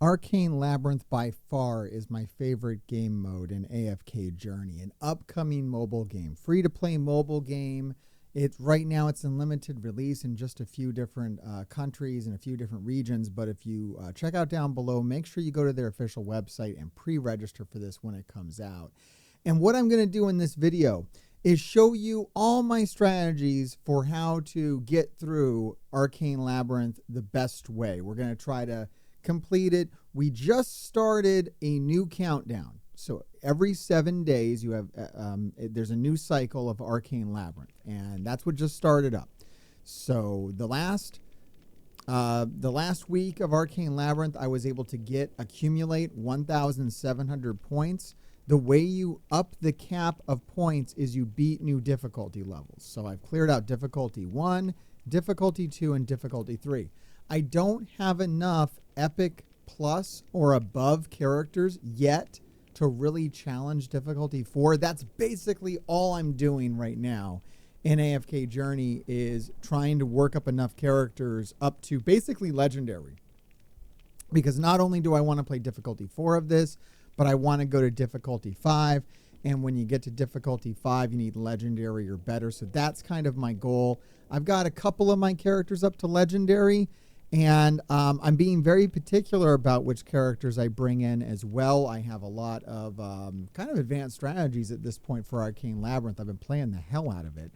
Arcane Labyrinth by far is my favorite game mode in AFK Journey, an upcoming mobile game, free-to-play mobile game. Right now it's in limited release in just a few different countries and a few different regions, but if you check out down below, make sure you go to their official website and pre-register for this when it comes out. And what I'm going to do in this video is show you all my strategies for how to get through Arcane Labyrinth the best way. We're going to try to complete it. We just started a new countdown. So every 7 days you have there's a new cycle of Arcane Labyrinth, and that's what just started up. So the last week of Arcane Labyrinth, I was able to accumulate 1,700 points. The way you up the cap of points is you beat new difficulty levels. So I've cleared out difficulty 1, difficulty 2, and difficulty 3. I don't have enough epic plus or above characters yet to really challenge difficulty 4. That's basically all I'm doing right now in AFK Journey, is trying to work up enough characters up to basically legendary. Because not only do I want to play difficulty 4 of this, but I want to go to difficulty 5. And when you get to difficulty 5, you need legendary or better. So that's kind of my goal. I've got a couple of my characters up to legendary, and I'm being very particular about which characters I bring in as well. I have a lot of kind of advanced strategies at this point for Arcane Labyrinth. I've been playing the hell out of it.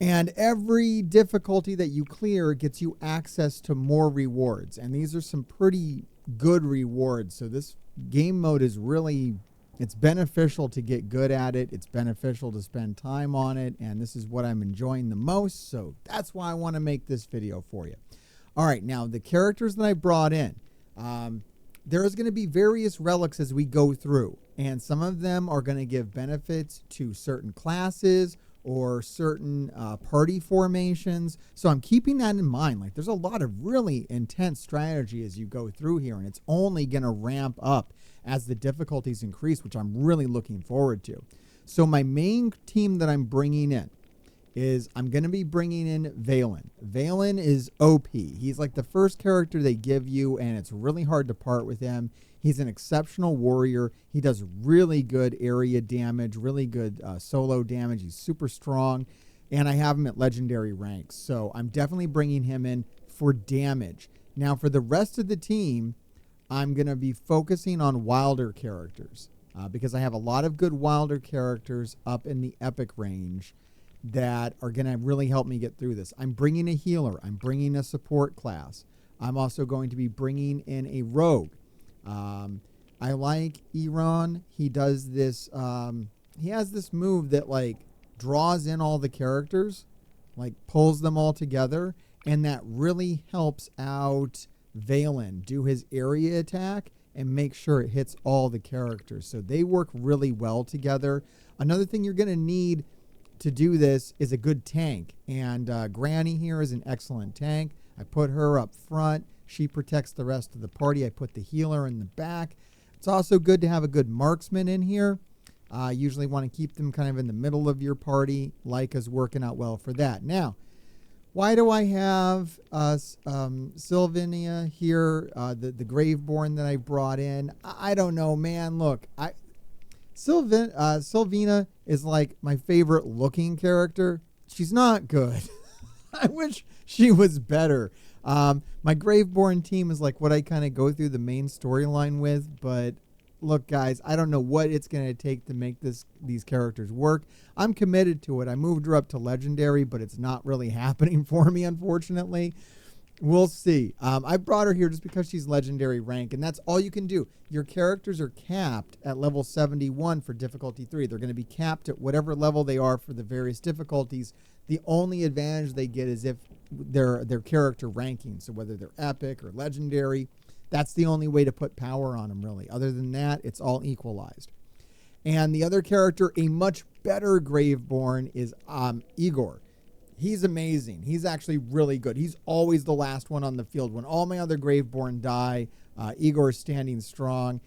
And every difficulty that you clear gets you access to more rewards. And these are some pretty good rewards. So this game mode is really, it's beneficial to get good at it. It's beneficial to spend time on it. And this is what I'm enjoying the most. So that's why I want to make this video for you. All right, now the characters that I brought in, there's going to be various relics as we go through, and some of them are going to give benefits to certain classes or certain party formations. So I'm keeping that in mind. Like, there's a lot of really intense strategy as you go through here, and it's only going to ramp up as the difficulties increase, which I'm really looking forward to. So my main team that I'm bringing in is I'm going to be bringing in Valen. Valen is OP. He's like the first character they give you, and it's really hard to part with him. He's an exceptional warrior. He does really good area damage, really good solo damage. He's super strong, and I have him at legendary ranks. So I'm definitely bringing him in for damage. Now, for the rest of the team, I'm going to be focusing on wilder characters because I have a lot of good wilder characters up in the epic range that are going to really help me get through this. I'm bringing a healer. I'm bringing a support class. I'm also going to be bringing in a rogue. I like Iran. He does this. He has this move that like draws in all the characters, like pulls them all together, and that really helps out Valen do his area attack and make sure it hits all the characters. So they work really well together. Another thing you're going to need to do this is a good tank, and Granny here is an excellent tank. I put her up front. She protects the rest of the party. I put the healer in the back. It's also good to have a good marksman in here. Usually want to keep them kind of in the middle of your party. Leica's working out well for that. Now, why do I have Sylvania here, the Graveborn that I brought in? I don't know, man. Look, Sylvina is like my favorite looking character. She's not good. I wish she was better. My Graveborn team is like what I kind of go through the main storyline with, but look, guys, I don't know what it's going to take to make these characters work. I'm committed to it. I moved her up to legendary, but it's not really happening for me, unfortunately. We'll see. I brought her here just because she's legendary rank, and that's all you can do. Your characters are capped at level 71 for difficulty 3. They're going to be capped at whatever level they are for the various difficulties. The only advantage they get is if their character ranking, so whether they're epic or legendary, that's the only way to put power on them, really. Other than that, it's all equalized. And the other character, a much better Graveborn, is Igor. He's amazing. He's actually really good. He's always the last one on the field. When all my other Graveborn die, Igor's standing strong.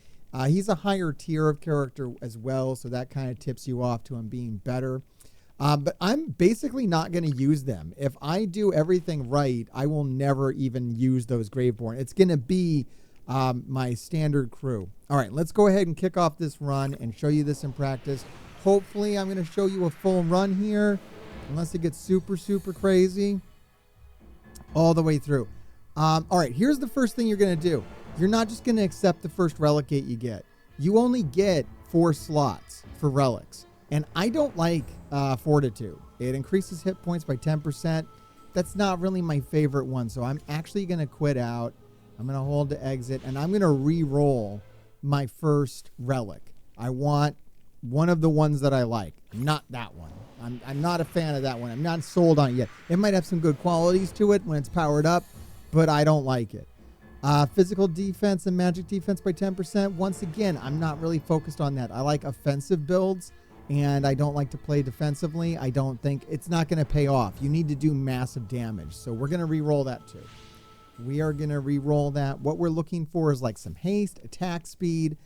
He's a higher tier of character as well, so that kind of tips you off to him being better. But I'm basically not going to use them. If I do everything right, I will never even use those Graveborn. It's going to be my standard crew. All right, let's go ahead and kick off this run and show you this in practice. Hopefully, I'm going to show you a full run here, unless it gets super, super crazy, all the way through. All right, here's the first thing you're going to do. You're not just going to accept the first relic gate you get. You only get 4 slots for relics. And I don't like Fortitude. It increases hit points by 10%. That's not really my favorite one. So I'm actually going to quit out. I'm going to hold to exit. And I'm going to re-roll my first relic. I want one of the ones that I like. Not that one. I'm not a fan of that one. I'm not sold on it yet. It might have some good qualities to it when it's powered up, but I don't like it. Physical defense and magic defense by 10%. Once again, I'm not really focused on that. I like offensive builds, and I don't like to play defensively. I don't think it's not going to pay off. You need to do massive damage. So we're going to re-roll that too. We are going to re-roll that. What we're looking for is like some haste, attack speed.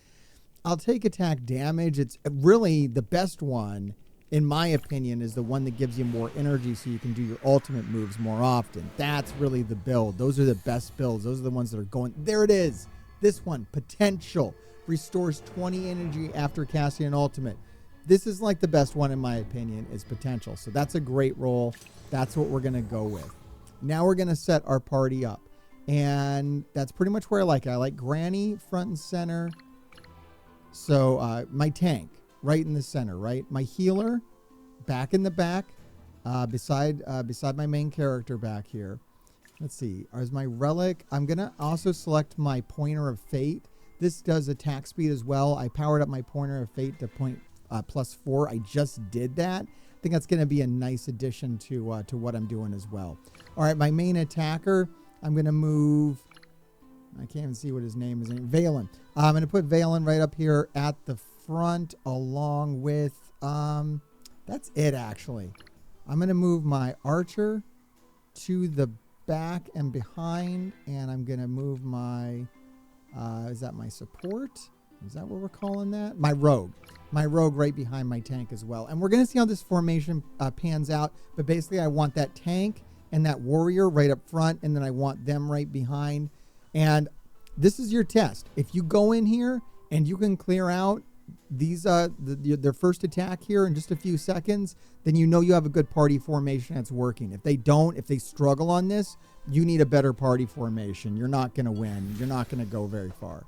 I'll take attack damage. It's really the best one, in my opinion, is the one that gives you more energy so you can do your ultimate moves more often. That's really the build. Those are the best builds. Those are the ones that are going. There it is. This one, potential. Restores 20 energy after casting an ultimate. This is like the best one, in my opinion, is potential. So that's a great roll. That's what we're going to go with. Now we're going to set our party up. And that's pretty much where I like it. I like Granny front and center. So my tank right in the center, right? My healer back in the back, beside my main character back here. Let's see. Is my relic? I'm going to also select my Pointer of Fate. This does attack speed as well. I powered up my Pointer of Fate to +4. I just did that. I think that's going to be a nice addition to what I'm doing as well. All right, my main attacker, I'm going to move. I can't even see what his name is. Valen. I'm going to put Valen right up here at the front along with, that's it actually. I'm going to move my archer to the back and behind, and I'm going to move my, is that my support? Is that what we're calling that? My rogue. My rogue right behind my tank as well. And we're going to see how this formation pans out, but basically I want that tank and that warrior right up front, and then I want them right behind. And this is your test. If you go in here and you can clear out these their first attack here in just a few seconds, then you know you have a good party formation that's working. If they don't, if they struggle on this, you need a better party formation. You're not going to win. You're not going to go very far.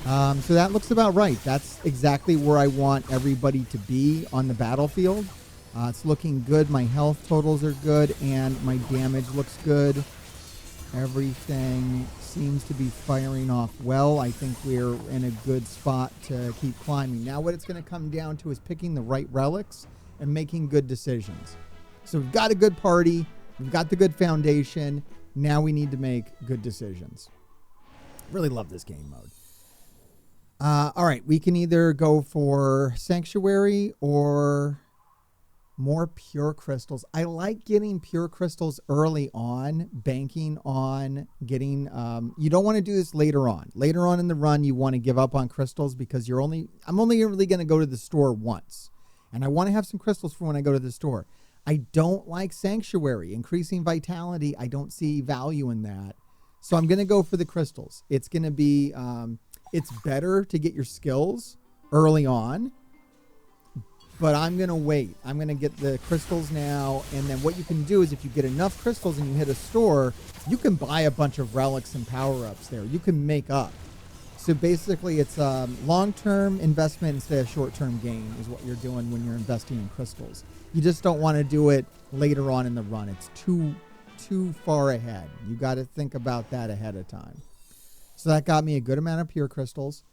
So that looks about right. That's exactly where I want everybody to be on the battlefield. It's looking good. My health totals are good, and my damage looks good. Everything seems to be firing off well. I think we're in a good spot to keep climbing. Now what it's going to come down to is picking the right relics and making good decisions. So we've got a good party. We've got the good foundation. Now we need to make good decisions. Really love this game mode. All right, we can either go for Sanctuary or more pure crystals. I like getting pure crystals early on, banking on getting, you don't want to do this later on. Later on in the run, you want to give up on crystals because I'm only really going to go to the store once. And I want to have some crystals for when I go to the store. I don't like Sanctuary. Increasing vitality, I don't see value in that. So I'm going to go for the crystals. It's going to be, it's better to get your skills early on. But I'm going to wait. I'm going to get the crystals now. And then what you can do is if you get enough crystals and you hit a store, you can buy a bunch of relics and power-ups there. You can make up. So basically it's a long-term investment instead of short-term gain is what you're doing when you're investing in crystals. You just don't want to do it later on in the run. It's too far ahead. You got to think about that ahead of time. So that got me a good amount of pure crystals.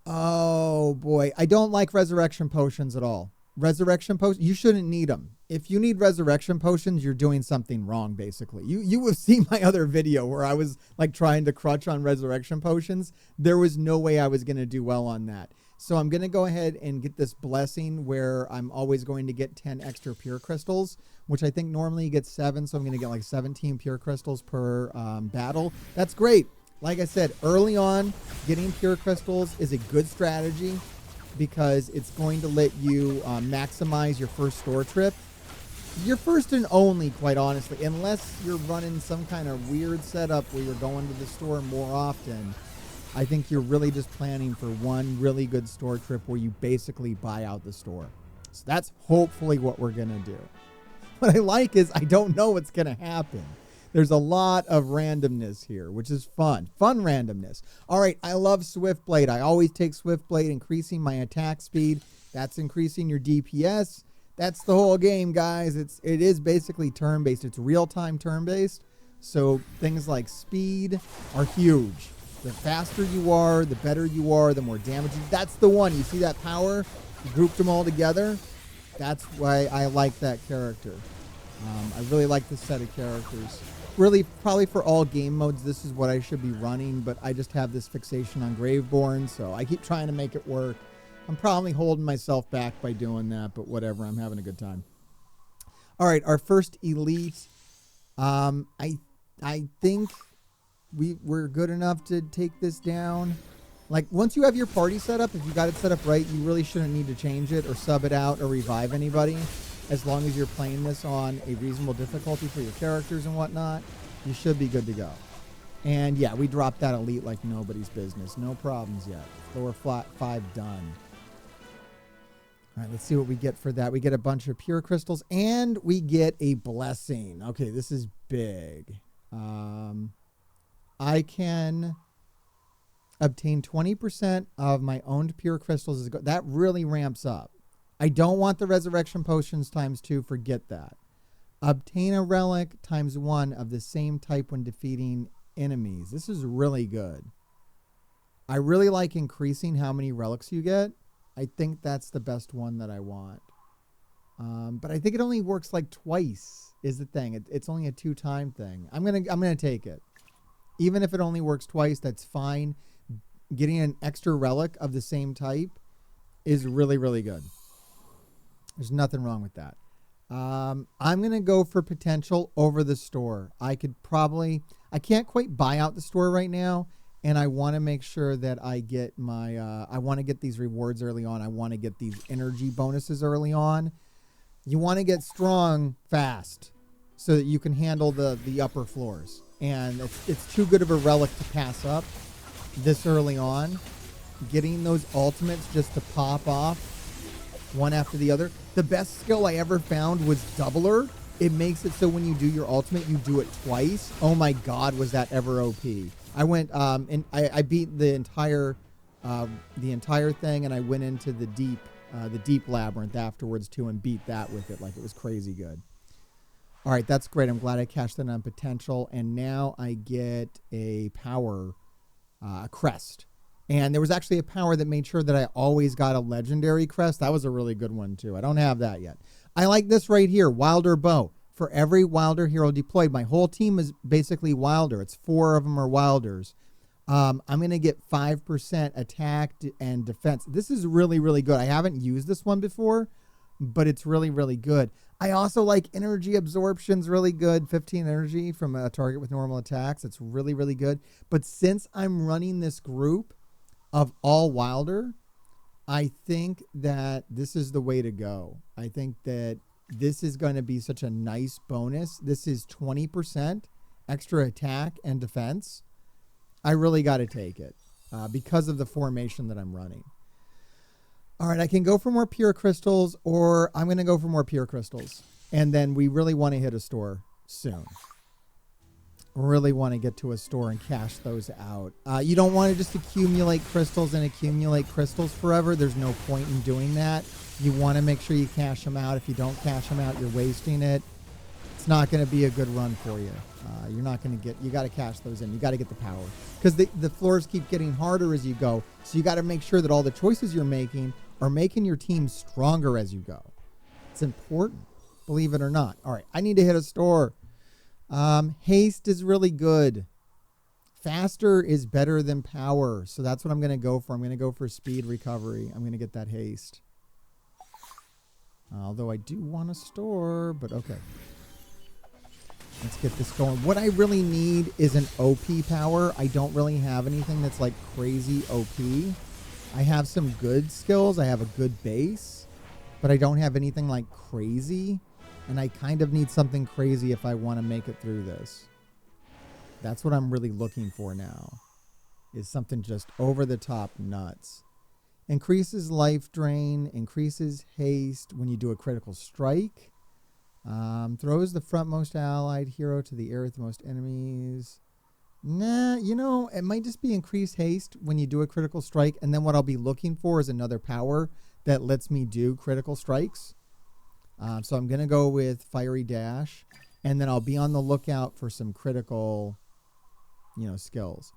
Oh boy, I don't like resurrection potions at all. Resurrection potions, you shouldn't need them. If you need resurrection potions, you're doing something wrong, basically. You have seen my other video where I was like trying to crutch on resurrection potions. There was no way I was going to do well on that. So I'm going to go ahead and get this blessing where I'm always going to get 10 extra pure crystals, which I think normally you get 7. So I'm going to get like 17 pure crystals per battle. That's great. Like I said, early on, getting pure crystals is a good strategy because it's going to let you maximize your first store trip. You're first and only, quite honestly, unless you're running some kind of weird setup where you're going to the store more often. I think you're really just planning for one really good store trip where you basically buy out the store. So that's hopefully what we're going to do. What I like is I don't know what's going to happen. There's a lot of randomness here, which is fun. Fun randomness. All right, I love Swiftblade. I always take Swiftblade, increasing my attack speed. That's increasing your DPS. That's the whole game, guys. It is basically turn-based. It's real-time turn-based. So things like speed are huge. The faster you are, the better you are, the more damage. That's the one. You see that power? You grouped them all together. That's why I like that character. I really like this set of characters. Really, probably for all game modes, this is what I should be running, but I just have this fixation on Graveborn, so I keep trying to make it work. I'm probably holding myself back by doing that, but whatever. I'm having a good time. All right, our first elite. I think we're good enough to take this down. Like, once you have your party set up, if you got it set up right, you really shouldn't need to change it or sub it out or revive anybody. As long as you're playing this on a reasonable difficulty for your characters and whatnot, you should be good to go. And yeah, we dropped that elite like nobody's business. No problems yet. Lower flat 5 done. All right, let's see what we get for that. We get a bunch of pure crystals, and we get a blessing. Okay, this is big. I can obtain 20% of my owned pure crystals. That really ramps up. I don't want the resurrection potions ×2. Forget that. Obtain a relic ×1 of the same type when defeating enemies. This is really good. I really like increasing how many relics you get. I think that's the best one that I want. But I think it only works like twice is the thing. It's only a 2-time thing. I'm gonna take it. Even if it only works twice, that's fine. Getting an extra relic of the same type is really, really good. There's nothing wrong with that. I'm gonna go for potential over the store. I can't quite buy out the store right now. And I want to make sure that I get my, I want to get these rewards early on. I want to get these energy bonuses early on. You want to get strong fast so that you can handle the upper floors. And it's too good of a relic to pass up this early on. Getting those ultimates just to pop off one after the other. The best skill I ever found was Doubler. It makes it so when you do your ultimate, you do it twice. Oh my God, was that ever OP. I went and I beat the entire thing, and I went into the deep labyrinth afterwards too, and beat that with it. Like, it was crazy good. All right, that's great. I'm glad I cashed that on potential, and now I get a power crest. And there was actually a power that made sure that I always got a legendary crest. That was a really good one too. I don't have that yet. I like this right here, Wilder Bow. For every Wilder hero deployed, my whole team is basically Wilder. It's 4 of them are Wilders. I'm going to get 5% attack and defense. This is really, really good. I haven't used this one before, but it's really, really good. I also like energy absorption's really good. 15 energy from a target with normal attacks. It's really, really good. But since I'm running this group of all Wilder, I think that this is the way to go. I think that this is going to be such a nice bonus. This is 20% extra attack and defense. I really got to take it because of the formation that I'm running. All right, I can go for more pure crystals, or I'm going to go for more pure crystals. And then we really want to hit a store soon. Really want to get to a store and cash those out. You don't want to just accumulate crystals and accumulate crystals forever. There's no point in doing that. You want to make sure you cash them out. If you don't cash them out, you're wasting it. It's not going to be a good run for you. You're not going to get, you got to cash those in. You got to get the power. Because the floors keep getting harder as you go. So you got to make sure that all the choices you're making are making your team stronger as you go. It's important, believe it or not. All right, I need to hit a store. Haste is really good. Faster is better than power. So that's what I'm going to go for. I'm going to go for speed recovery. I'm going to get that haste. Although I do want a store, but okay. Let's get this going. What I really need is an OP power. I don't really have anything that's like crazy OP. I have some good skills. I have a good base, but I don't have anything like crazy. And I kind of need something crazy if I want to make it through this. That's what I'm really looking for now, is something just over the top nuts. Increases life drain, increases haste when you do a critical strike. Throws the frontmost allied hero to the air with the most enemies. Nah, you know, it might just be increased haste when you do a critical strike. And then what I'll be looking for is another power that lets me do critical strikes. So I'm going to go with Fiery Dash. And then I'll be on the lookout for some critical, skills.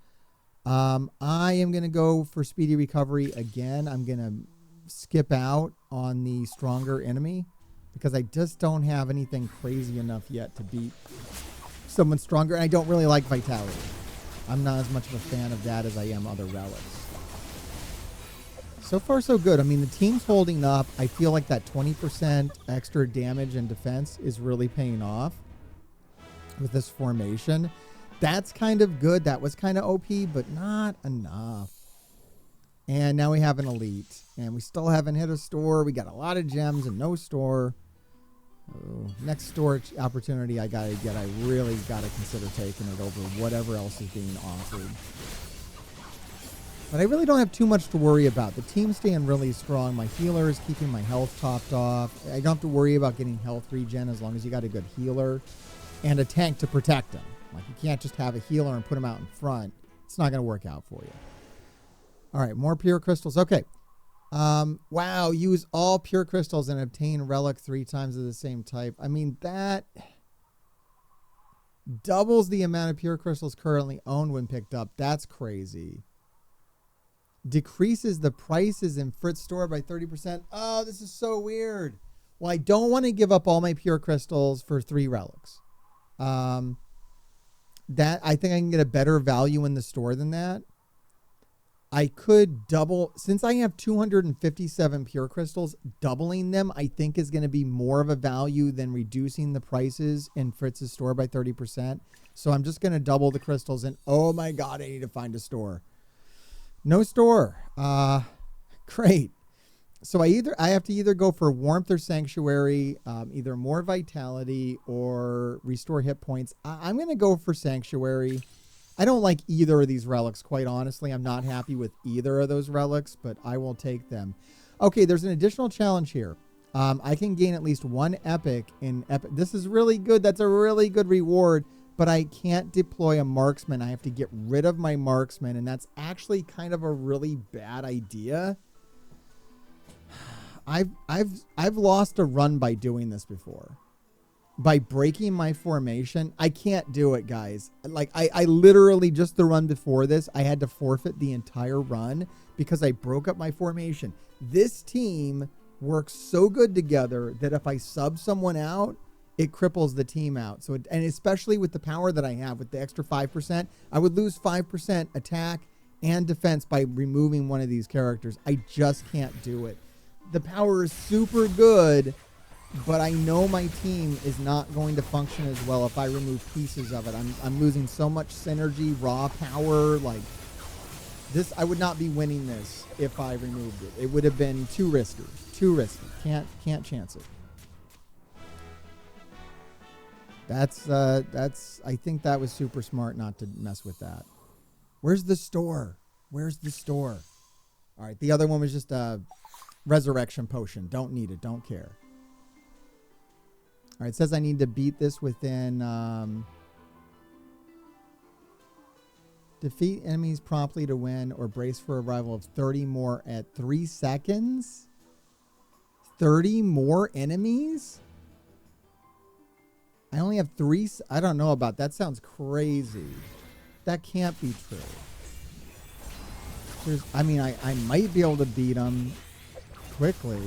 I am going to go for Speedy Recovery again. I'm going to skip out on the stronger enemy because I just don't have anything crazy enough yet to beat someone stronger. And I don't really like Vitality. I'm not as much of a fan of that as I am other relics. So far, so good. I mean, the team's holding up. I feel like that 20% extra damage and defense is really paying off with this formation. That's kind of good. That was kind of OP, but not enough. And now we have an elite. And we still haven't hit a store. We got a lot of gems and no store. Oh, next store opportunity I got to get, I really got to consider taking it over whatever else is being offered. But I really don't have too much to worry about. The team's staying really strong. My healer is keeping my health topped off. I don't have to worry about getting health regen as long as you got a good healer and a tank to protect him. Like, you can't just have a healer and put him out in front. It's not going to work out for you. All right, more pure crystals. Okay. Wow, use all pure crystals and obtain relic 3 times of the same type. I mean, that doubles the amount of pure crystals currently owned when picked up. That's crazy. Decreases the prices in Fritz store by 30%. Oh, this is so weird. Well, I don't want to give up all my pure crystals for 3 relics. That I think I can get a better value in the store than that. I could double, since I have 257 pure crystals, doubling them I think is going to be more of a value than reducing the prices in Fritz's store by 30%. So I'm just going to double the crystals and oh my God, I need to find a store. No store. Great. So I have to either go for Warmth or Sanctuary, either more Vitality or restore hit points. I'm going to go for Sanctuary. I don't like either of these relics, quite honestly. I'm not happy with either of those relics, but I will take them. Okay, there's an additional challenge here. I can gain at least 1 epic in epic. This is really good. That's a really good reward, but I can't deploy a marksman. I have to get rid of my marksman, and that's actually kind of a really bad idea. I've lost a run by doing this before. By breaking my formation. I can't do it, guys. Like, I literally, just the run before this, I had to forfeit the entire run because I broke up my formation. This team works so good together that if I sub someone out, it cripples the team out. So, and especially with the power that I have with the extra 5%, I would lose 5% attack and defense by removing one of these characters. I just can't do it. The power is super good, but I know my team is not going to function as well if I remove pieces of it. I'm losing so much synergy, raw power. Like this, I would not be winning this if I removed it. It would have been too risky. Too risky. Can't chance it. That's I think that was super smart not to mess with that. Where's the store? Where's the store? All right, the other one was just a resurrection potion. Don't need it. Don't care. All right, it says I need to beat this within... defeat enemies promptly to win or brace for arrival of 30 more at 3 seconds? 30 more enemies? I only have 3... I don't know about that. Sounds crazy. That can't be true. I mean, I might be able to beat them quickly.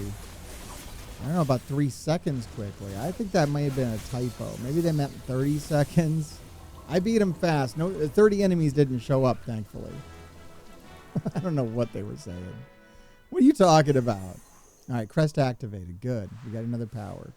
I don't know about 3 seconds quickly. I think that might have been a typo. Maybe they meant 30 seconds. I beat them fast. No, 30 enemies didn't show up, thankfully. I don't know what they were saying. What are you talking about? All right, crest activated. Good. We got another power.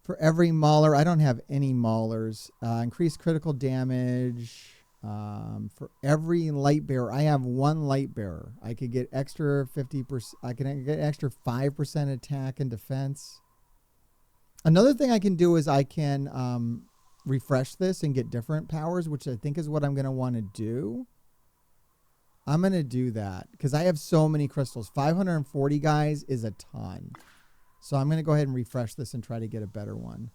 For every mauler, I don't have any maulers. Increased critical damage. For every light bearer, I have 1 light bearer. I could get extra 50%. I can get extra 5% attack and defense. Another thing I can do is I can refresh this and get different powers, which I think is what I'm going to want to do. I'm going to do that because I have so many crystals. 540, guys, is a ton. So I'm going to go ahead and refresh this and try to get a better one.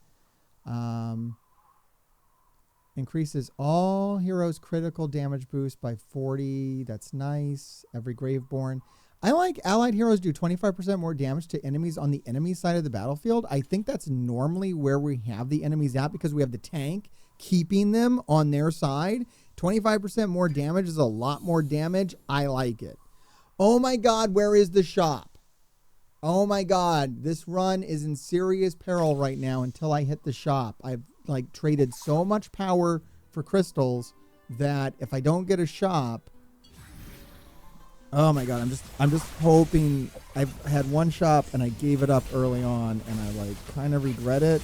Increases all heroes' critical damage boost by 40. That's nice. Every Graveborn. I like allied heroes do 25% more damage to enemies on the enemy side of the battlefield. I think that's normally where we have the enemies at because we have the tank keeping them on their side. 25% more damage is a lot more damage. I like it. Oh my God, where is the shop? Oh my God, this run is in serious peril right now until I hit the shop. I've like traded so much power for crystals that if I don't get a shop, oh my God, I'm just hoping. I've had one shop and I gave it up early on and I like kind of regret it.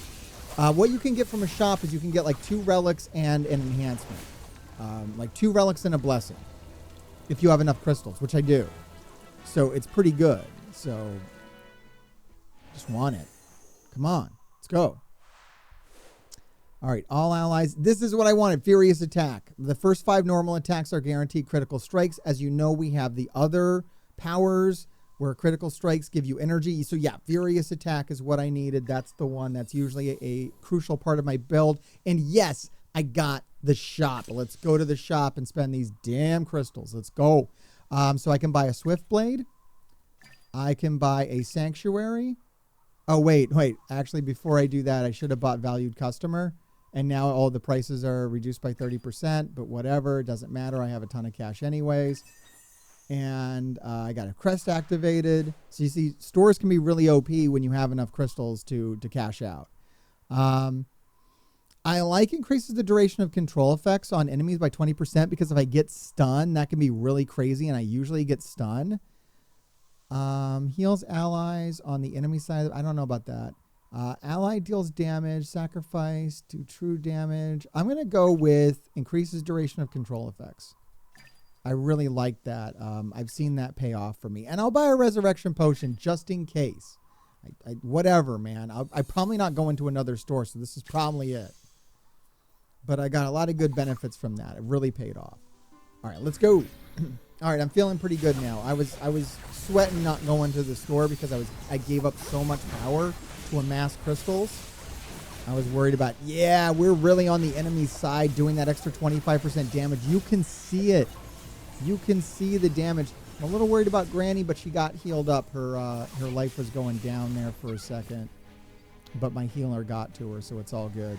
What you can get from a shop is you can get like 2 relics and an enhancement. Like 2 relics and a blessing if you have enough crystals, which I do. So it's pretty good. So just want it. Come on, let's go. All right, all allies. This is what I wanted. Furious attack. The first 5 normal attacks are guaranteed critical strikes. As you know, we have the other powers where critical strikes give you energy. So yeah, furious attack is what I needed. That's the one that's usually a crucial part of my build. And yes, I got the shop. Let's go to the shop and spend these damn crystals. Let's go. So I can buy a swift blade. I can buy a sanctuary. Oh, wait. Actually, before I do that, I should have bought valued customer. And now all the prices are reduced by 30%, but whatever. It doesn't matter. I have a ton of cash anyways. And I got a crest activated. So you see, stores can be really OP when you have enough crystals to cash out. I like increases the duration of control effects on enemies by 20% because if I get stunned, that can be really crazy, and I usually get stunned. Heals allies on the enemy side. I don't know about that. Ally deals damage, sacrifice, do true damage. I'm going to go with increases duration of control effects. I really like that. I've seen that pay off for me. And I'll buy a resurrection potion just in case. Whatever, man. I'm probably not going to another store, so this is probably it. But I got a lot of good benefits from that. It really paid off. All right, let's go. All right, I'm feeling pretty good now. I was sweating not going to the store because I gave up so much power to amass crystals. I was worried about, yeah, we're really on the enemy's side doing that extra 25% damage. You can see it. You can see the damage. I'm a little worried about Granny, but she got healed up. Her life was going down there for a second. But my healer got to her, so it's all good.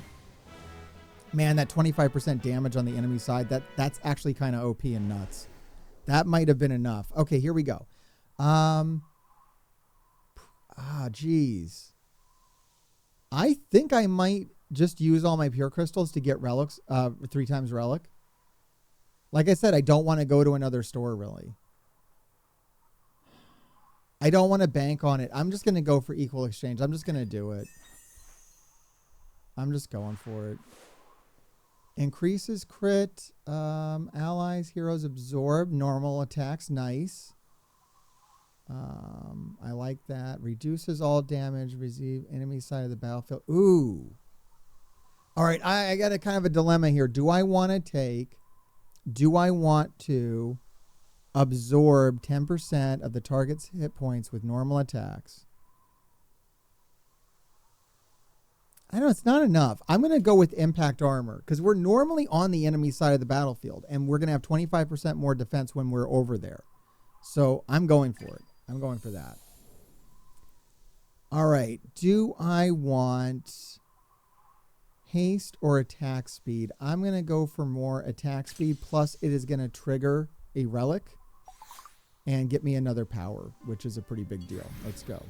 Man, that 25% damage on the enemy side, that's actually kind of OP and nuts. That might have been enough. Okay, here we go. Geez. I think I might just use all my pure crystals to get relics, 3 times relic. Like I said, I don't want to go to another store, really. I don't want to bank on it. I'm just going to go for equal exchange. I'm just going to do it. I'm just going for it. Increases crit, allies, heroes absorb, normal attacks, nice. I like that. Reduces all damage, receive enemy side of the battlefield. Ooh. All right, I got a kind of a dilemma here. Do I want to absorb 10% of the target's hit points with normal attacks? I know it's not enough. I'm going to go with impact armor because we're normally on the enemy side of the battlefield and we're going to have 25% more defense when we're over there. So I'm going for it. I'm going for that. All right. Do I want haste or attack speed? I'm going to go for more attack speed. Plus it is going to trigger a relic and get me another power, which is a pretty big deal. Let's go.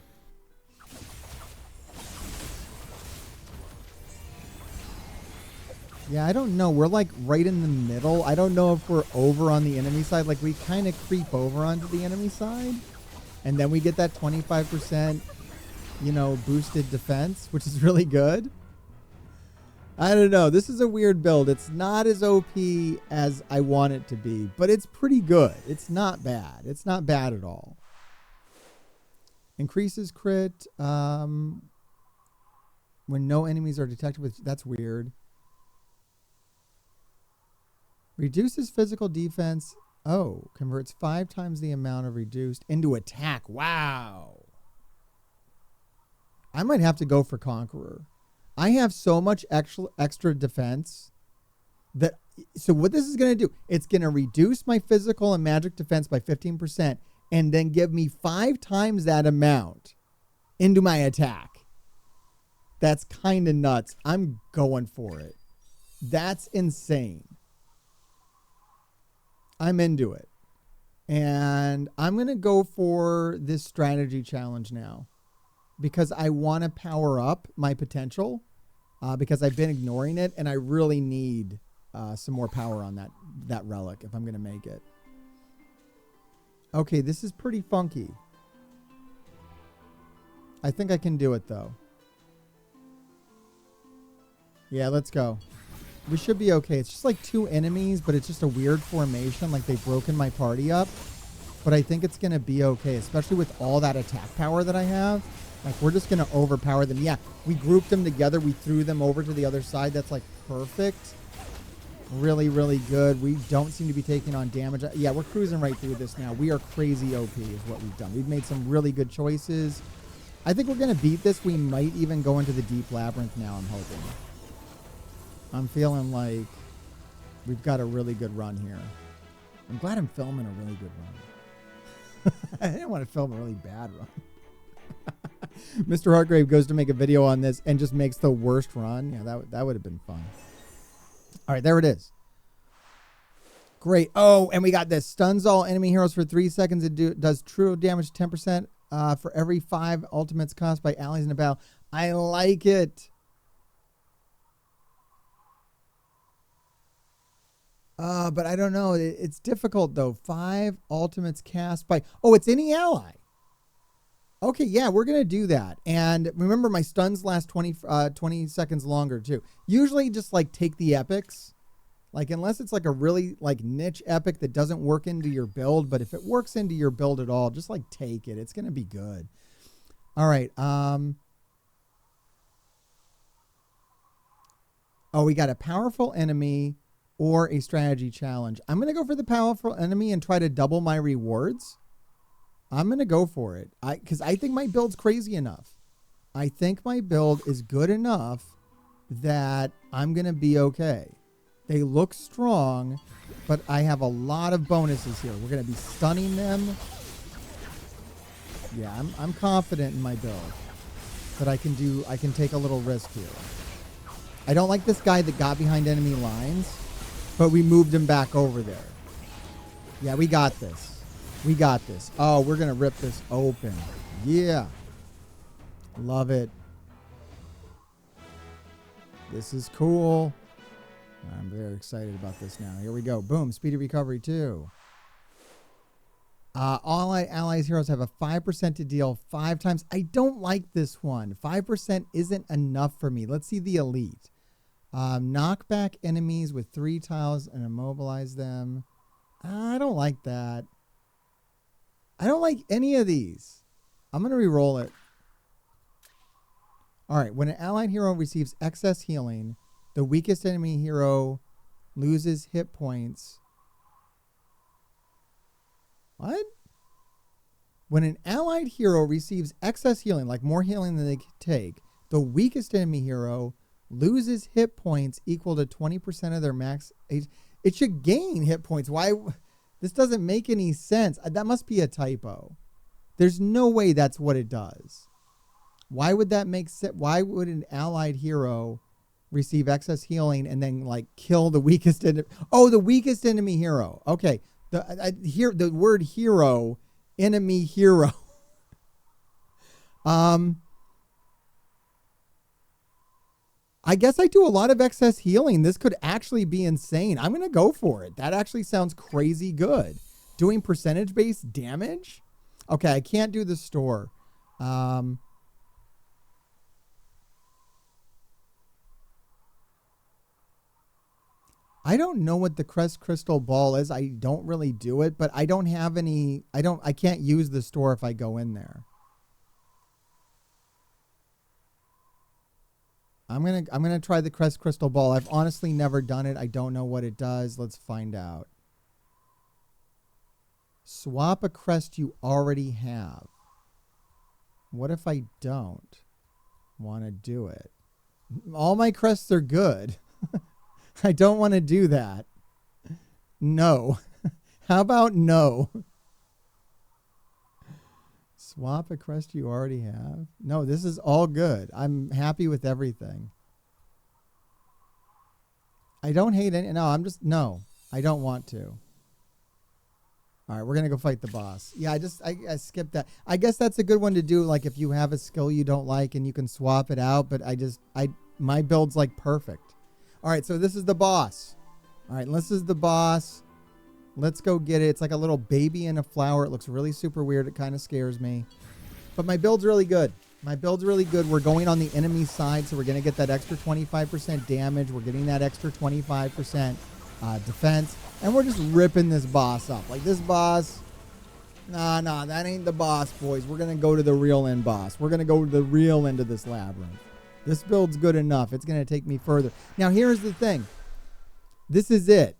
Yeah, I don't know. We're like right in the middle. I don't know if we're over on the enemy side. Like we kind of creep over onto the enemy side. And then we get that 25%, boosted defense, which is really good. I don't know. This is a weird build. It's not as OP as I want it to be, but it's pretty good. It's not bad. It's not bad at all. Increases crit. When no enemies are detected with... That's weird. Reduces physical defense. Oh, converts 5 times the amount of reduced into attack. Wow. I might have to go for Conqueror. I have so much extra defense that... So what this is going to do, it's going to reduce my physical and magic defense by 15% and then give me 5 times that amount into my attack. That's kind of nuts. I'm going for it. That's insane. I'm into it. And I'm going to go for this strategy challenge now because I want to power up my potential because I've been ignoring it and I really need some more power on that relic if I'm going to make it. Okay, this is pretty funky. I think I can do it though. Yeah, let's go. We should be okay. It's just like 2 enemies, but it's just a weird formation. Like they've broken my party up. But I think it's going to be okay, especially with all that attack power that I have. Like we're just going to overpower them. Yeah, we grouped them together. We threw them over to the other side. That's like perfect. Really, really good. We don't seem to be taking on damage. Yeah, we're cruising right through this now. We are crazy OP is what we've done. We've made some really good choices. I think we're going to beat this. We might even go into the deep labyrinth now, I'm hoping. I'm feeling like we've got a really good run here. I'm glad I'm filming a really good run. I didn't want to film a really bad run. Mr. Hargrave goes to make a video on this and just makes the worst run. Yeah, that would have been fun. All right, there it is. Great. Oh, and we got this. Stuns all enemy heroes for 3 seconds. It does true damage 10% for every 5 ultimates cost by allies in a battle. I like it. But I don't know. It's difficult, though. 5 ultimates cast by... Oh, it's any ally. Okay, yeah, we're going to do that. And remember, my stuns last 20 seconds longer, too. Usually just, like, take the epics. Like, unless it's, like, a really, like, niche epic that doesn't work into your build. But if it works into your build at all, just, like, take it. It's going to be good. All right. Oh, we got a powerful enemy... or a strategy challenge. I'm going to go for the powerful enemy and try to double my rewards. I'm going to go for it. Because I think my build's crazy enough. I think my build is good enough that I'm going to be okay. They look strong, but I have a lot of bonuses here. We're going to be stunning them. Yeah, I'm confident in my build. But I can take a little risk here. I don't like this guy that got behind enemy lines. But we moved him back over there. Yeah, we got this. We got this. Oh, we're going to rip this open. Yeah. Love it. This is cool. I'm very excited about this now. Here we go. Boom. Speedy recovery too. All allies heroes have a 5% to deal 5 times. I don't like this one. 5% isn't enough for me. Let's see the elite. Knock back enemies with 3 tiles and immobilize them. I don't like that. I don't like any of these. I'm going to re-roll it. All right. When an allied hero receives excess healing, the weakest enemy hero loses hit points. What? When an allied hero receives excess healing, like more healing than they can take, the weakest enemy hero loses hit points equal to 20% of their max age. It should gain hit points. Why? This doesn't make any sense. That must be a typo. There's no way that's what it does. Why would that make sense? Why would an allied hero receive excess healing and then like kill the weakest enemy? Oh, the weakest enemy hero. Okay. The word hero, enemy hero. I guess I do a lot of excess healing. This could actually be insane. I'm going to go for it. That actually sounds crazy good. Doing percentage-based damage? Okay, I can't do the store. I don't know what the Crest Crystal Ball is. I don't really do it, but I don't have any... I can't use the store if I go in there. I'm gonna try the crest crystal ball. I've honestly never done it. I don't know what it does. Let's find out. Swap a crest you already have. What if I don't want to do it? All my crests are good. I don't want to do that. No. How about no? Swap a crest you already have? No, this is all good. I'm happy with everything. I don't hate any. No, no, I don't want to. All right, we're going to go fight the boss. Yeah, I skipped that. I guess that's a good one to do, like if you have a skill you don't like and you can swap it out, but my build's like perfect. All right, so this is the boss. All right, this is the boss. Let's go get it. It's like a little baby in a flower. It looks really super weird. It kind of scares me. But my build's really good. My build's really good. We're going on the enemy side, so we're going to get that extra 25% damage. We're getting that extra 25% defense. And we're just ripping this boss up. Like this boss, nah, that ain't the boss, boys. We're going to go to the real end boss. We're going to go to the real end of this labyrinth. This build's good enough. It's going to take me further. Now, here's the thing. This is it.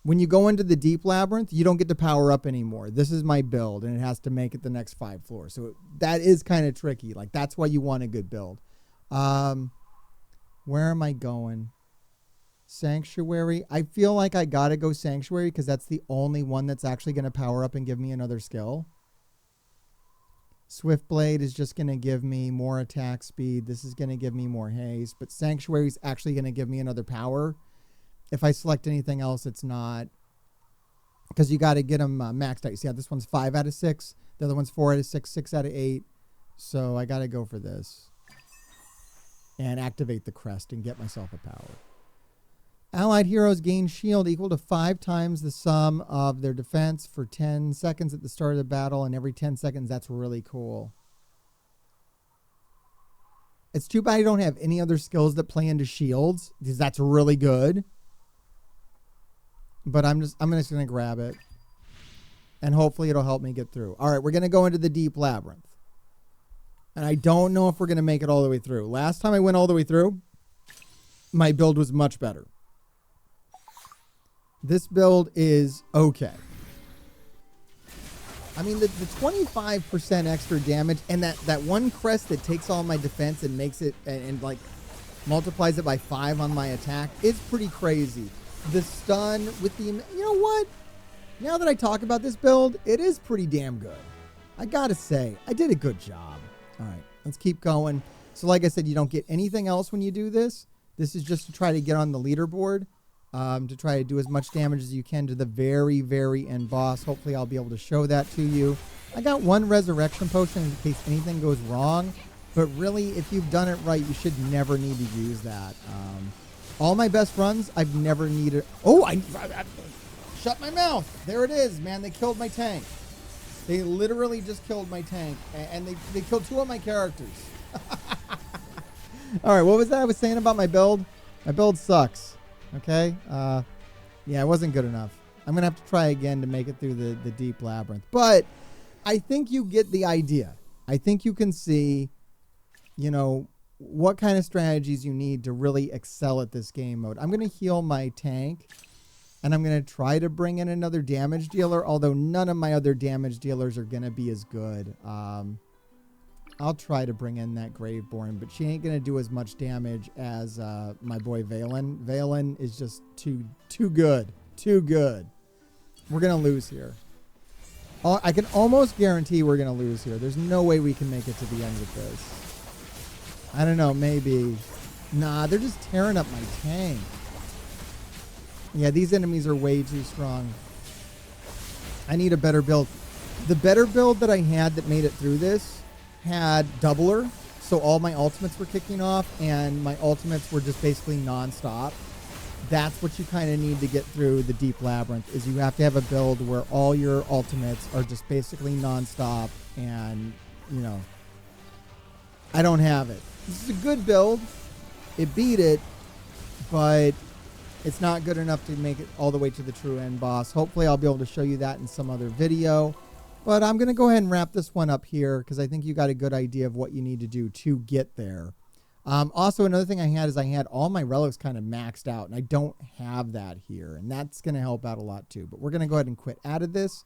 When you go into the deep labyrinth, you don't get to power up anymore. This is my build, and it has to make it the next 5 floors. So that is kind of tricky. Like, that's why you want a good build. Where am I going? Sanctuary. I feel like I got to go Sanctuary because that's the only one that's actually going to power up and give me another skill. Swift Blade is just going to give me more attack speed. This is going to give me more haste. But Sanctuary is actually going to give me another power. If I select anything else, it's not. Because you got to get them maxed out. You see how this one's 5 out of 6. The other one's 4 out of 6, 6 out of 8. So I got to go for this. And activate the crest and get myself a power. Allied heroes gain shield equal to 5 times the sum of their defense for 10 seconds at the start of the battle. And every 10 seconds, that's really cool. It's too bad I don't have any other skills that play into shields. Because that's really good. But I'm just going to grab it. And hopefully it'll help me get through. All right, we're going to go into the deep labyrinth. And I don't know if we're going to make it all the way through. Last time I went all the way through, my build was much better. This build is okay. I mean, the 25% extra damage and that one crest that takes all my defense and makes it and like multiplies it by 5 on my attack, it's pretty crazy. The stun with the, you know what? Now that I talk about this build, it is pretty damn good. I gotta say, I did a good job. All right, let's keep going. So like I said, you don't get anything else when you do this. This is just to try to get on the leaderboard, to try to do as much damage as you can to the very, very end boss. Hopefully I'll be able to show that to you. I got 1 resurrection potion in case anything goes wrong. But really, if you've done it right, you should never need to use that. All my best runs, I've never needed... Oh, I shut my mouth. There it is, man. They killed my tank. They literally just killed my tank. And they killed 2 of my characters. All right, what was that I was saying about my build? My build sucks. Okay? Yeah, it wasn't good enough. I'm going to have to try again to make it through the deep labyrinth. But I think you get the idea. I think you can see, you know, what kind of strategies you need to really excel at this game mode. I'm going to heal my tank, and I'm going to try to bring in another damage dealer, although none of my other damage dealers are going to be as good. I'll try to bring in that Graveborn, but she ain't going to do as much damage as my boy Valen. Valen is just too good. Too good. We're going to lose here. I can almost guarantee we're going to lose here. There's no way we can make it to the end with this. I don't know, maybe. Nah, they're just tearing up my tank. Yeah, these enemies are way too strong. I need a better build. The better build that I had that made it through this had doubler, so all my ultimates were kicking off, and my ultimates were just basically non-stop. That's what you kind of need to get through the deep labyrinth, is you have to have a build where all your ultimates are just basically non-stop, and, you know, I don't have it. This is a good build. It beat it, but it's not good enough to make it all the way to the true end boss. Hopefully I'll be able to show you that in some other video. But I'm going to go ahead and wrap this one up here because I think you got a good idea of what you need to do to get there. Also, another thing I had is I had all my relics kind of maxed out, and I don't have that here, and that's going to help out a lot too. But we're going to go ahead and quit out of this,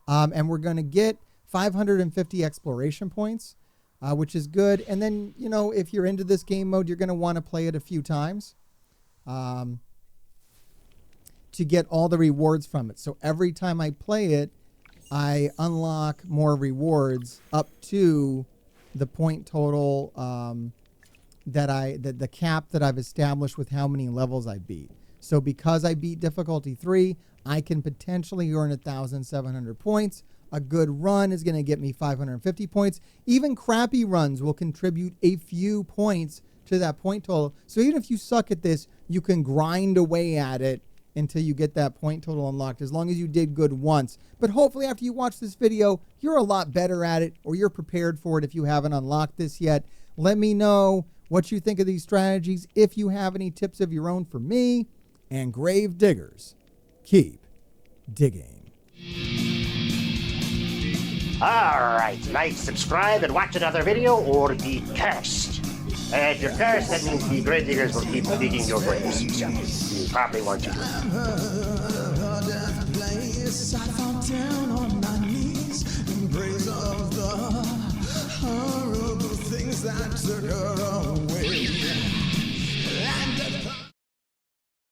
and we're going to get 550 exploration points, which is good. And then, you know, if you're into this game mode, you're going to want to play it a few times to get all the rewards from it. So every time I play it, I unlock more rewards up to the point total the cap that I've established with how many levels I beat. So because I beat difficulty 3, I can potentially earn 1,700 points. A good run is going to get me 550 points. Even crappy runs will contribute a few points to that point total. So even if you suck at this, you can grind away at it until you get that point total unlocked, as long as you did good once. But hopefully after you watch this video, you're a lot better at it, or you're prepared for it if you haven't unlocked this yet. Let me know what you think of these strategies. If you have any tips of your own for me, and grave diggers, keep digging. Alright, like, subscribe, and watch another video, or be cursed. And if you're cursed, that means the grave diggers will keep digging your graves. So you probably want to. I fall down on my knees in praise of the horrible things that took her